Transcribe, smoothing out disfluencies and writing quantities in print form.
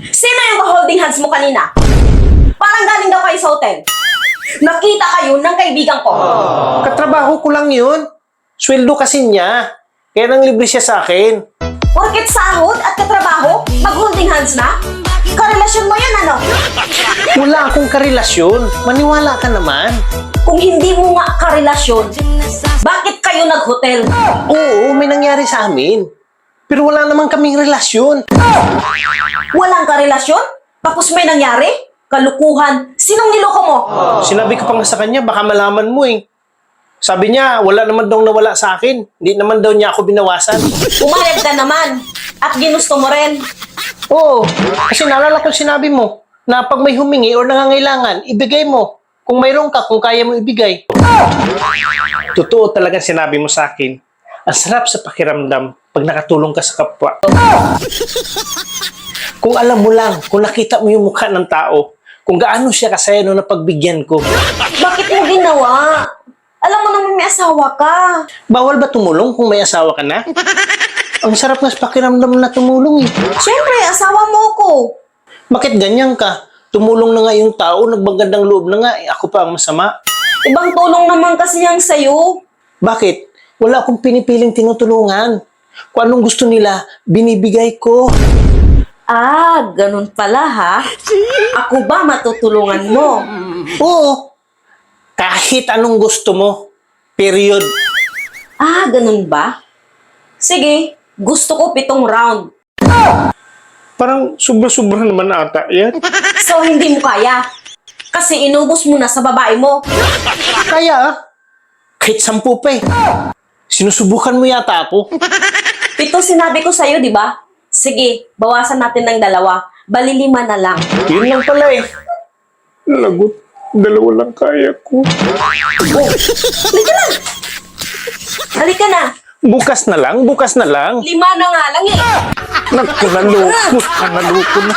Sino yung ka-holding hands mo kanina? Parang galing daw kayo sa hotel. Nakita kayo ng kaibigan ko. Katrabaho ko lang yun. Sweldo kasi niya. Kaya nang libre siya sa akin. Porket sahod at katrabaho, mag-holding hands na? Karelasyon mo yan, ano? Wala akong karelasyon. Maniwala ka naman. Kung hindi mo nga karelasyon, bakit kayo nag-hotel? Oo, may nangyari sa amin. Pero wala naman kaming relasyon. Walang karelasyon? Tapos may nangyari? Kalukuhan. Sinong niloko mo? Sinabi ko pa nga sa kanya, baka malaman mo eh. Sabi niya, wala naman daw nawala sa akin. Hindi naman daw niya ako binawasan. Umayag ka naman. At ginusto mo rin. Oo, kasi naalala ko sinabi mo na pag may humingi o nangangailangan, ibigay mo. Kung mayroon ka, kung kaya mo ibigay. Totoo talaga sinabi mo sa akin. Ang sarap sa pakiramdam pag nakatulong ka sa kapwa. Kung alam mo lang, kung nakita mo yung mukha ng tao, kung gaano siya kasaya nung napagbigyan ko. Bakit mo ginawa? Alam mo naman may asawa ka. Bawal ba tumulong kung may asawa ka na? Ang sarap nga sa pakiramdam na tumulong eh. Siyempre, asawa mo ko. Bakit ganyan ka? Tumulong na nga yung tao, nagbagandang loob na nga, ako pa ang masama. Ibang tulong naman kasi yan sa'yo. Bakit? Wala akong pinipiling tinutulungan. Kung anong gusto nila, binibigay ko. Ah, ganun pala ha? Ako ba matutulungan mo? Oo. Kahit anong gusto mo. Period. Ah, ganun ba? Sige, gusto ko 7 round. Parang sobra-sobra naman ata yan. So, hindi mo kaya. Kasi inubos mo na sa babae mo. Kaya ah. Kahit 10 pa eh. Sinusubukan mo yata ako. 7 sinabi ko sa'yo, di ba? Sige, bawasan natin ng 2. Bali 5 na lang. Yun lang pala eh. Lagot. 2 lang kaya ko. Halika na! Halika na! Bukas na lang, bukas na lang. 5 na nga lang eh. Naku, naloko na.